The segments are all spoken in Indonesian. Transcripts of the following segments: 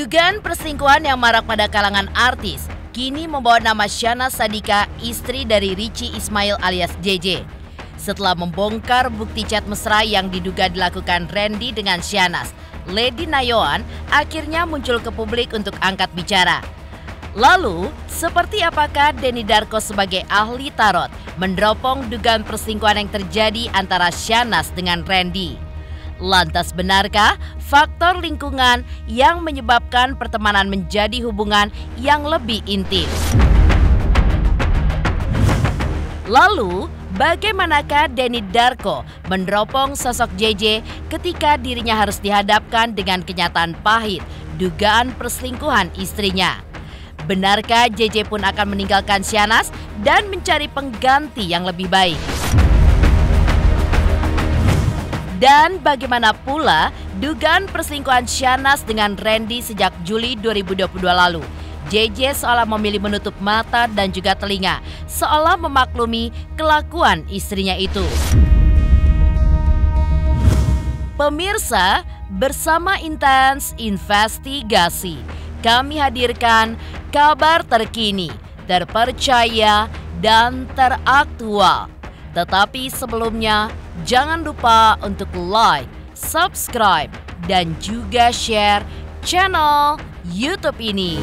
Dugaan perselingkuhan yang marak pada kalangan artis kini membawa nama Syahnaz Sadiqah, istri dari Richie Ismail alias JJ. Setelah membongkar bukti chat mesra yang diduga dilakukan Randy dengan Syahnaz, Lady Nayoan akhirnya muncul ke publik untuk angkat bicara. Lalu, seperti apakah Denny Darko sebagai ahli tarot meneropong dugaan perselingkuhan yang terjadi antara Syahnaz dengan Randy? Lantas benarkah faktor lingkungan yang menyebabkan pertemanan menjadi hubungan yang lebih intim? Lalu, bagaimanakah Denny Darko meneropong sosok JJ ketika dirinya harus dihadapkan dengan kenyataan pahit dugaan perselingkuhan istrinya? Benarkah JJ pun akan meninggalkan Syahnaz dan mencari pengganti yang lebih baik? Dan bagaimana pula dugaan perselingkuhan Syahnaz dengan Randy sejak Juli 2022 lalu? JJ seolah memilih menutup mata dan juga telinga, seolah memaklumi kelakuan istrinya itu. Pemirsa, bersama Intens Investigasi, kami hadirkan kabar terkini, terpercaya, dan teraktual. Tetapi sebelumnya, jangan lupa untuk like, subscribe, dan juga share channel YouTube ini.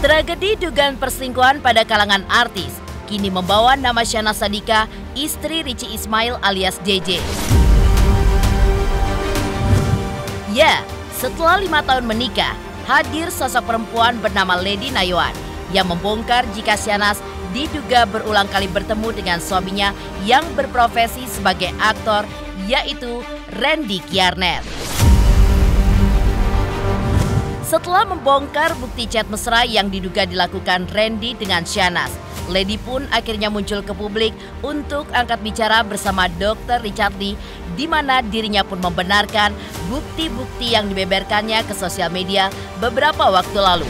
Tragedi dugaan perselingkuhan pada kalangan artis kini membawa nama Syahnaz Sadiqah, istri Richie Ismail alias JJ. Ya, setelah 5 tahun menikah, hadir sosok perempuan bernama Lady Nayoan yang membongkar jika Syahnaz diduga berulang kali bertemu dengan suaminya yang berprofesi sebagai aktor, yaitu Randy Kjarner. Setelah membongkar bukti chat mesra yang diduga dilakukan Randy dengan Syahnaz, Lady pun akhirnya muncul ke publik untuk angkat bicara bersama Dr. Richard Lee, di mana dirinya pun membenarkan bukti-bukti yang dibeberkannya ke sosial media beberapa waktu lalu.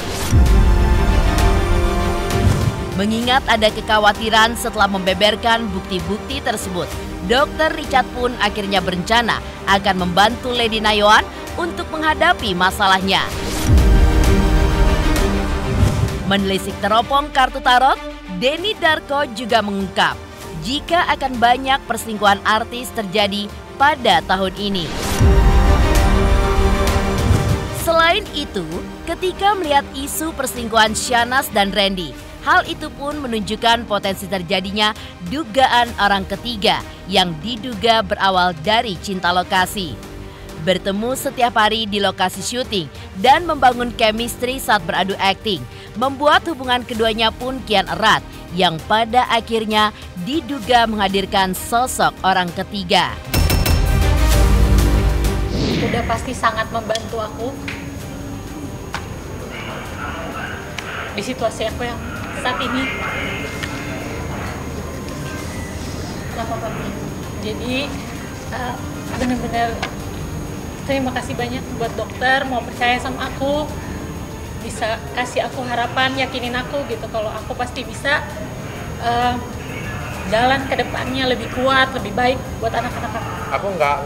Mengingat ada kekhawatiran setelah membeberkan bukti-bukti tersebut, Dr. Richard pun akhirnya berencana akan membantu Lady Nayoan untuk menghadapi masalahnya. Menelisik teropong kartu tarot, Denny Darko juga mengungkap jika akan banyak perselingkuhan artis terjadi pada tahun ini. Selain itu, ketika melihat isu perselingkuhan Syahnaz dan Randy, hal itu pun menunjukkan potensi terjadinya dugaan orang ketiga yang diduga berawal dari cinta lokasi. Bertemu setiap hari di lokasi syuting dan membangun chemistry saat beradu akting, membuat hubungan keduanya pun kian erat yang pada akhirnya diduga menghadirkan sosok orang ketiga. Udah pasti sangat membantu aku di situasi aku yang saat ini. Jadi benar-benar terima kasih banyak buat dokter mau percaya sama aku, bisa kasih aku harapan, yakinin aku gitu kalau aku pasti bisa jalan ke depannya lebih kuat, lebih baik buat anak-anak aku. Aku nggak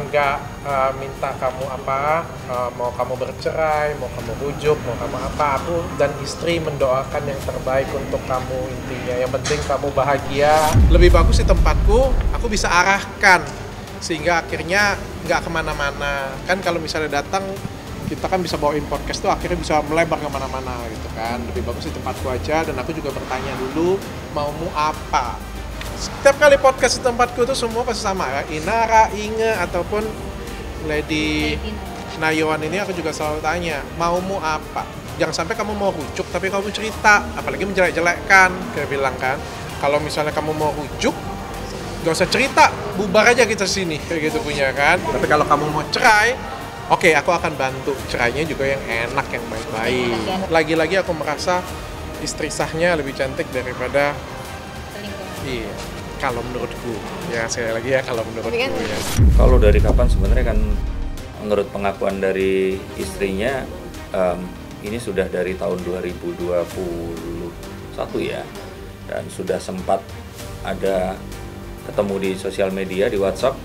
minta kamu apa, mau kamu bercerai, mau kamu rujuk, mau kamu apa. Aku dan istri mendoakan yang terbaik untuk kamu intinya. Yang penting kamu bahagia. Lebih bagus di tempatku, aku bisa arahkan sehingga akhirnya nggak kemana-mana. Kan kalau misalnya datang, kita kan bisa bawain podcast tuh akhirnya bisa melebar kemana-mana gitu kan. Lebih bagus di tempatku aja, dan aku juga bertanya dulu maumu apa. Setiap kali podcast di tempatku tuh semua pasti sama ya. Inara, Inge, ataupun Lady Nayoan ini aku juga selalu tanya maumu apa. Jangan sampai kamu mau rujuk tapi kamu cerita, apalagi menjelek-jelekkan. Kayak bilang kan, kalau misalnya kamu mau rujuk gak usah cerita, bubar aja kita sini, kayak gitu punya kan. Tapi kalau kamu mau cerai, oke, aku akan bantu cerainya juga yang enak, yang baik-baik. Lagi-lagi aku merasa istri sahnya lebih cantik daripada Selingkuhan. iya. Kalau menurutku, ya sekali lagi ya kalau menurutku ya. Kalau dari kapan sebenarnya kan menurut pengakuan dari istrinya ini sudah dari tahun 2021 ya, dan sudah sempat ada ketemu di sosial media di WhatsApp.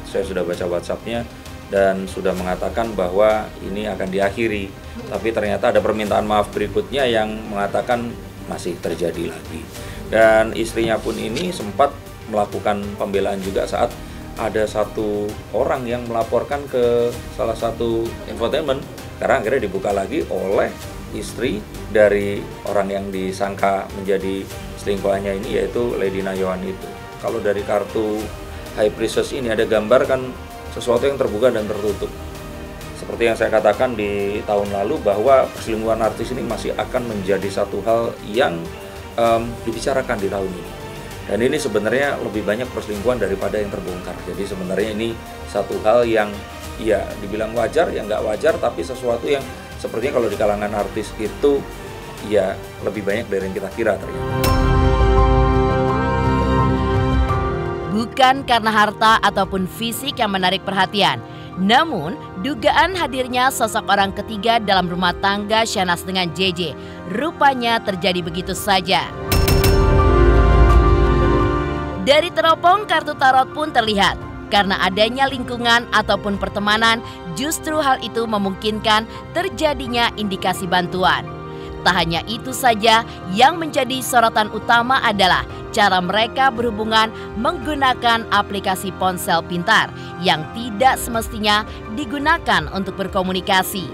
Saya sudah baca WhatsApp-nya dan sudah mengatakan bahwa ini akan diakhiri. Tapi ternyata ada permintaan maaf berikutnya yang mengatakan masih terjadi lagi. Dan istrinya pun ini sempat melakukan pembelaan juga saat ada satu orang yang melaporkan ke salah satu infotainment, karena akhirnya dibuka lagi oleh istri dari orang yang disangka menjadi selingkuhannya ini, yaitu Lady Nayohan itu. Kalau dari kartu High Priestess ini ada gambar kan sesuatu yang terbuka dan tertutup. Seperti yang saya katakan di tahun lalu bahwa perselingkuhan artis ini masih akan menjadi satu hal yang dibicarakan di tahun ini. Dan ini sebenarnya lebih banyak perselingkuhan daripada yang terbongkar. Jadi sebenarnya ini satu hal yang ya dibilang wajar, ya nggak wajar, tapi sesuatu yang sepertinya kalau di kalangan artis itu ya lebih banyak dari yang kita kira ternyata. Bukan karena harta ataupun fisik yang menarik perhatian, namun dugaan hadirnya sosok orang ketiga dalam rumah tangga Syahnaz dengan JJ rupanya terjadi begitu saja. Dari teropong kartu tarot pun terlihat, karena adanya lingkungan ataupun pertemanan, justru hal itu memungkinkan terjadinya indikasi bantuan. Tak hanya itu saja, yang menjadi sorotan utama adalah cara mereka berhubungan menggunakan aplikasi ponsel pintar yang tidak semestinya digunakan untuk berkomunikasi.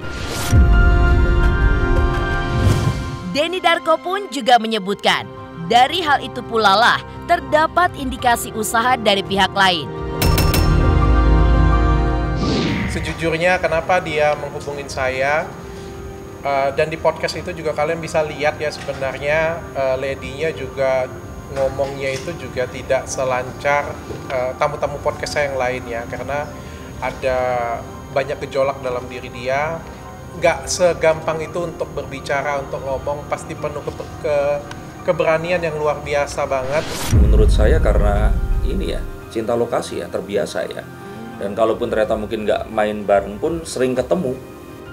Denny Darko pun juga menyebutkan, dari hal itu pula lah terdapat indikasi usaha dari pihak lain. Sejujurnya kenapa dia menghubungin saya, dan di podcast itu juga kalian bisa lihat ya sebenarnya Lady-nya juga ngomongnya itu juga tidak selancar tamu-tamu podcast saya yang lainnya, karena ada banyak gejolak dalam diri dia. Nggak segampang itu untuk berbicara, untuk ngomong, pasti penuh keberanian yang luar biasa banget. Menurut saya karena ini ya cinta lokasi ya, terbiasa ya. Dan kalaupun ternyata mungkin nggak main bareng pun sering ketemu,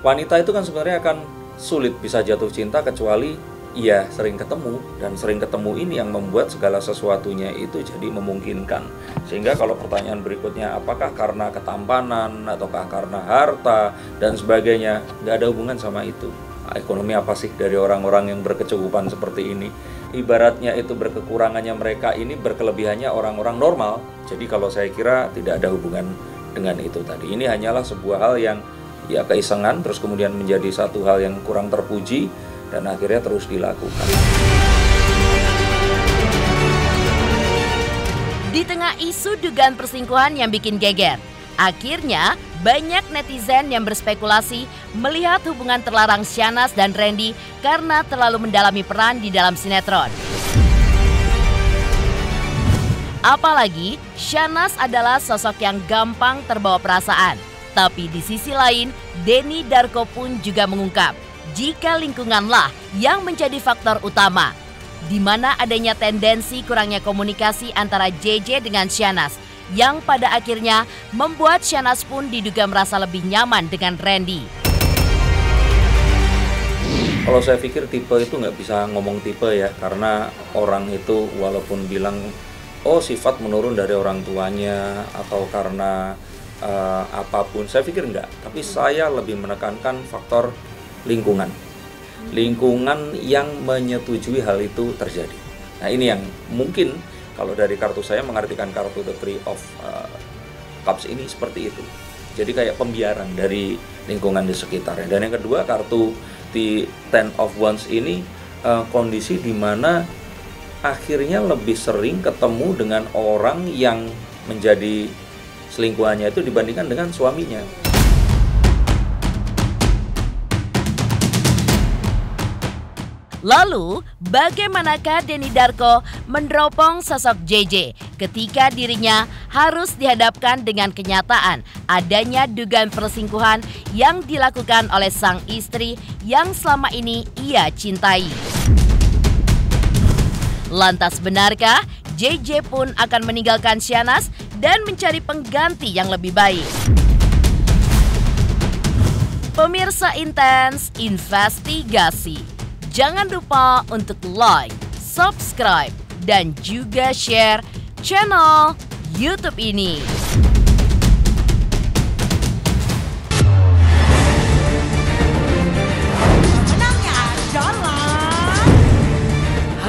wanita itu kan sebenarnya akan sulit bisa jatuh cinta kecuali ya sering ketemu. Dan sering ketemu ini yang membuat segala sesuatunya itu jadi memungkinkan. Sehingga kalau pertanyaan berikutnya apakah karena ketampanan ataukah karena harta dan sebagainya, nggak ada hubungan sama itu. Ekonomi apa sih dari orang-orang yang berkecukupan seperti ini? Ibaratnya itu berkekurangannya mereka, ini berkelebihannya orang-orang normal. Jadi kalau saya kira tidak ada hubungan dengan itu tadi. Ini hanyalah sebuah hal yang ya keisengan, terus kemudian menjadi satu hal yang kurang terpuji dan akhirnya terus dilakukan. Di tengah isu dugaan perselingkuhan yang bikin geger, akhirnya banyak netizen yang berspekulasi melihat hubungan terlarang Syahnaz dan Randy karena terlalu mendalami peran di dalam sinetron. Apalagi Syahnaz adalah sosok yang gampang terbawa perasaan. Tapi di sisi lain, Denny Darko pun juga mengungkap jika lingkunganlah yang menjadi faktor utama, di mana adanya tendensi kurangnya komunikasi antara JJ dengan Syahnaz, yang pada akhirnya membuat Syahnaz pun diduga merasa lebih nyaman dengan Randy. Kalau saya pikir tipe itu nggak bisa ngomong tipe ya, karena orang itu walaupun bilang oh sifat menurun dari orang tuanya atau karena apapun, saya pikir enggak. Tapi saya lebih menekankan faktor lingkungan. Lingkungan yang menyetujui hal itu terjadi. Nah ini yang mungkin kalau dari kartu saya mengartikan kartu The Three of Cups ini seperti itu. Jadi kayak pembiaran dari lingkungan di sekitarnya. Dan yang kedua kartu The Ten of Wands ini kondisi di mana akhirnya lebih sering ketemu dengan orang yang menjadi selingkuhannya itu dibandingkan dengan suaminya. Lalu, bagaimanakah Denny Darko meneropong sosok JJ ketika dirinya harus dihadapkan dengan kenyataan adanya dugaan perselingkuhan yang dilakukan oleh sang istri yang selama ini ia cintai? Lantas benarkah JJ pun akan meninggalkan Syahnas dan mencari pengganti yang lebih baik. Pemirsa Intens Investigasi, jangan lupa untuk like, subscribe, dan juga share channel YouTube ini.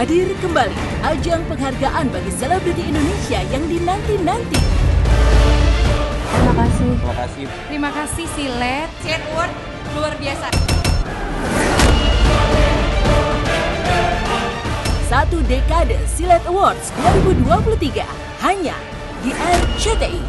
Hadir kembali ajang penghargaan bagi selebriti Indonesia yang dinanti-nanti. Terima kasih. Terima kasih. Terima kasih Silet. Silet Award luar biasa. Satu dekade Silet Awards 2023 hanya di RCTI.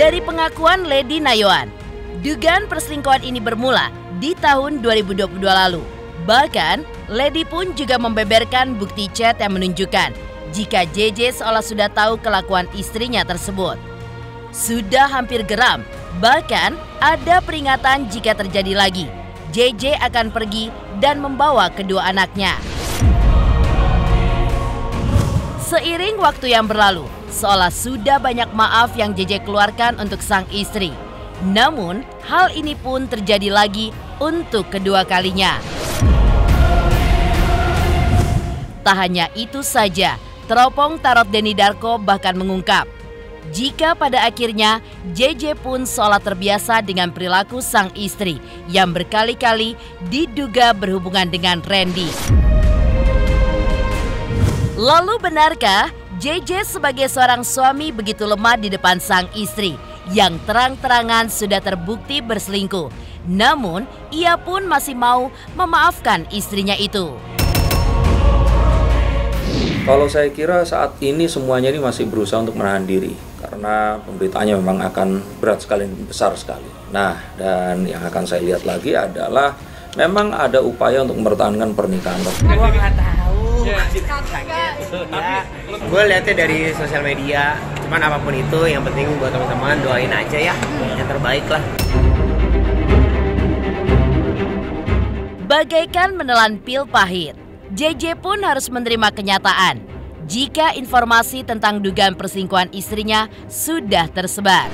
Dari pengakuan Lady Nayoan, dugaan perselingkuhan ini bermula di tahun 2022 lalu. Bahkan, Lady pun juga membeberkan bukti chat yang menunjukkan jika JJ seolah sudah tahu kelakuan istrinya tersebut. Sudah hampir geram, bahkan ada peringatan jika terjadi lagi, JJ akan pergi dan membawa kedua anaknya. Seiring waktu yang berlalu, seolah sudah banyak maaf yang JJ keluarkan untuk sang istri. Namun, hal ini pun terjadi lagi untuk kedua kalinya. Tak hanya itu saja, teropong tarot Denny Darko bahkan mengungkap jika pada akhirnya JJ pun seolah terbiasa dengan perilaku sang istri yang berkali-kali diduga berhubungan dengan Randy. Lalu benarkah JJ sebagai seorang suami begitu lemah di depan sang istri yang terang-terangan sudah terbukti berselingkuh, namun ia pun masih mau memaafkan istrinya itu? Kalau saya kira saat ini semuanya ini masih berusaha untuk menahan diri karena pemberitaannya memang akan berat sekali, besar sekali. Nah, dan yang akan saya lihat lagi adalah memang ada upaya untuk mempertahankan pernikahan. Gua nggak tahu. Ya, gue lihatnya dari sosial media. Cuman apapun itu, yang penting buat teman-teman doain aja ya, yang terbaik lah. Bagaikan menelan pil pahit, JJ pun harus menerima kenyataan jika informasi tentang dugaan perselingkuhan istrinya sudah tersebar.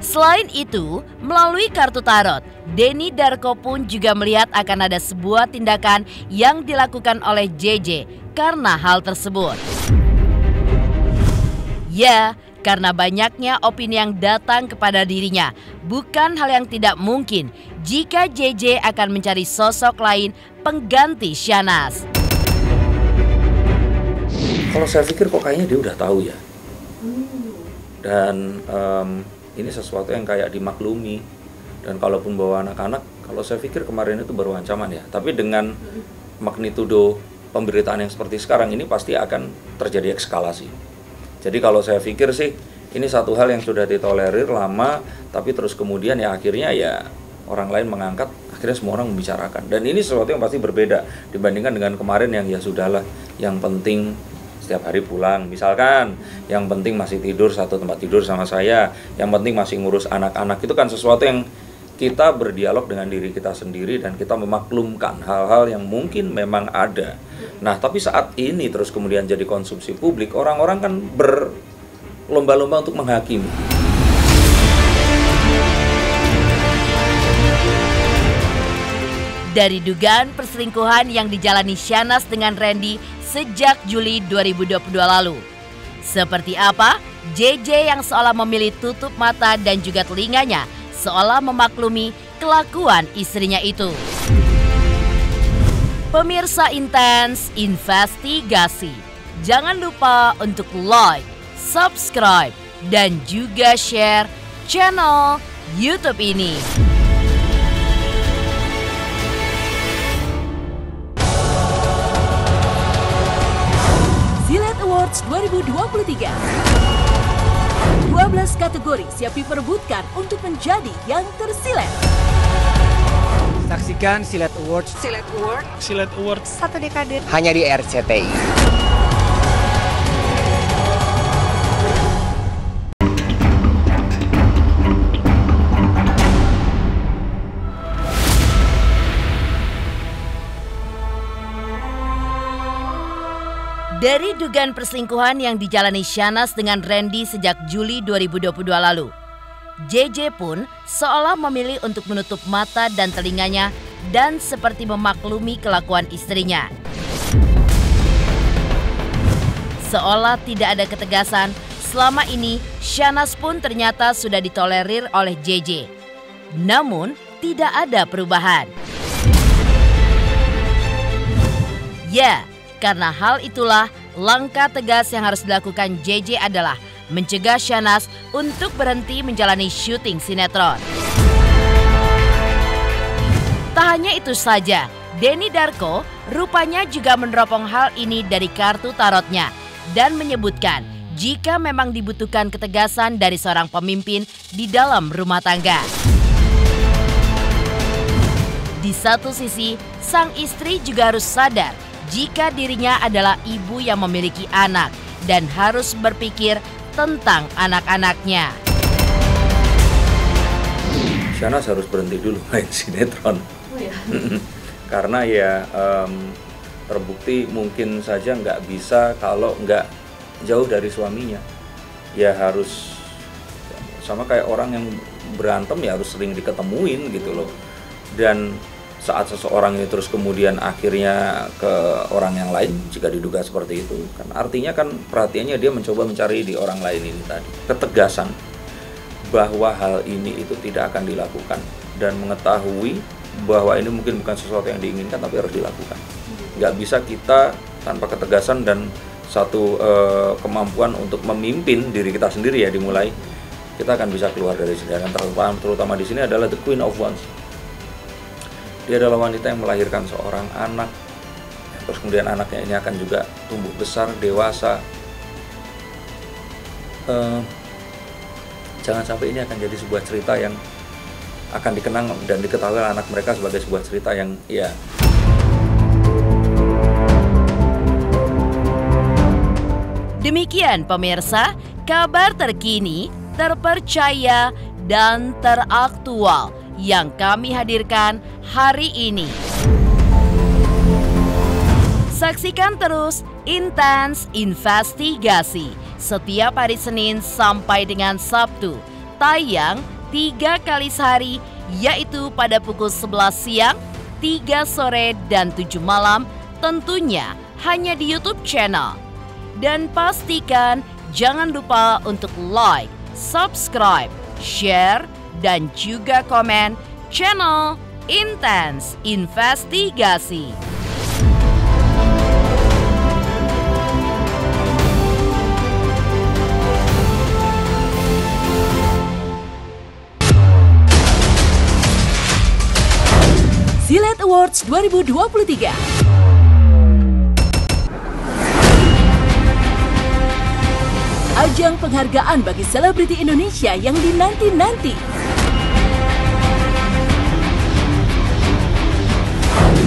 Selain itu, melalui kartu tarot, Denny Darko pun juga melihat akan ada sebuah tindakan yang dilakukan oleh JJ karena hal tersebut. Ya, karena banyaknya opini yang datang kepada dirinya, bukan hal yang tidak mungkin jika JJ akan mencari sosok lain pengganti Syahnas. Kalau saya pikir kok kayaknya dia udah tahu ya. Dan ini sesuatu yang kayak dimaklumi. Dan kalaupun bawa anak-anak, kalau saya pikir kemarin itu baru ancaman ya. Tapi dengan magnitudo pemberitaan yang seperti sekarang ini pasti akan terjadi eskalasi. Jadi kalau saya pikir sih ini satu hal yang sudah ditolerir lama, tapi terus kemudian ya akhirnya ya orang lain mengangkat, akhirnya semua orang membicarakan. Dan ini sesuatu yang pasti berbeda dibandingkan dengan kemarin yang ya sudahlah, yang penting setiap hari pulang, misalkan yang penting masih tidur satu tempat tidur sama saya, yang penting masih ngurus anak-anak. Itu kan sesuatu yang kita berdialog dengan diri kita sendiri dan kita memaklumkan hal-hal yang mungkin memang ada. Nah, tapi saat ini terus kemudian jadi konsumsi publik, orang-orang kan berlomba-lomba untuk menghakimi. Dari dugaan perselingkuhan yang dijalani Syahnas dengan Randy sejak Juli 2022 lalu. Seperti apa JJ yang seolah memilih tutup mata dan juga telinganya seolah memaklumi kelakuan istrinya itu. Pemirsa Intens Investigasi, jangan lupa untuk like, subscribe, dan juga share channel YouTube ini. Silet Awards 2023. 12 kategori siap diperebutkan untuk menjadi yang tersilet. Saksikan Silet Awards. Silet Award. Silet Awards Satu dekade. Hanya di RCTI. Dari dugaan perselingkuhan yang dijalani Shahnaz dengan Randy sejak Juli 2022 lalu, JJ pun seolah memilih untuk menutup mata dan telinganya dan seperti memaklumi kelakuan istrinya. Seolah tidak ada ketegasan, selama ini Shahnaz pun ternyata sudah ditolerir oleh JJ. Namun tidak ada perubahan. Ya, karena hal itulah langkah tegas yang harus dilakukan JJ adalah mencegah Shahnaz untuk berhenti menjalani syuting sinetron. Tak hanya itu saja, Denny Darko rupanya juga meneropong hal ini dari kartu tarotnya dan menyebutkan jika memang dibutuhkan ketegasan dari seorang pemimpin di dalam rumah tangga. Di satu sisi, sang istri juga harus sadar jika dirinya adalah ibu yang memiliki anak dan harus berpikir tentang anak-anaknya. Shahnaz harus berhenti dulu main sinetron. Oh ya. Karena ya terbukti mungkin saja nggak bisa kalau nggak jauh dari suaminya. Ya harus sama kayak orang yang berantem ya harus sering diketemuin gitu loh. Dan saat seseorang ini terus kemudian akhirnya ke orang yang lain jika diduga seperti itu, kan artinya kan perhatiannya dia mencoba mencari di orang lain ini tadi. Ketegasan bahwa hal ini itu tidak akan dilakukan dan mengetahui bahwa ini mungkin bukan sesuatu yang diinginkan tapi harus dilakukan. Nggak bisa kita tanpa ketegasan dan satu kemampuan untuk memimpin diri kita sendiri ya dimulai, kita akan bisa keluar dari sini. Dan terutama di sini adalah the Queen of Wands. Dia adalah wanita yang melahirkan seorang anak, terus kemudian anaknya ini akan juga tumbuh besar, dewasa. Jangan sampai ini akan jadi sebuah cerita yang akan dikenang dan diketahui anak mereka sebagai sebuah cerita yang ya. Demikian pemirsa, kabar terkini, terpercaya, dan teraktual yang kami hadirkan hari ini. Saksikan terus Intens Investigasi setiap hari Senin sampai dengan Sabtu, tayang 3 kali sehari, yaitu pada pukul 11 siang, 3 sore, dan 7 malam, tentunya hanya di YouTube channel. Dan pastikan jangan lupa untuk like, subscribe, share, dan juga komen channel Intens Investigasi. Silet Awards 2023. Ajang penghargaan bagi selebriti Indonesia yang dinanti-nanti.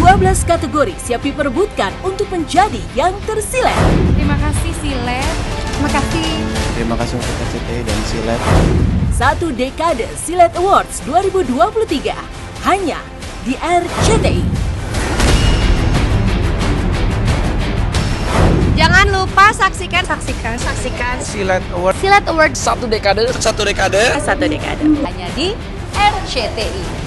12 kategori siap diperebutkan untuk menjadi yang tersilet. Terima kasih Silet. Terima kasih. Terima kasih untuk RCTI dan Silet. 1 dekade Silet Awards 2023 hanya di RCTI. Jangan lupa saksikan Silet Awards. Silet Awards 1 dekade. hanya di RCTI.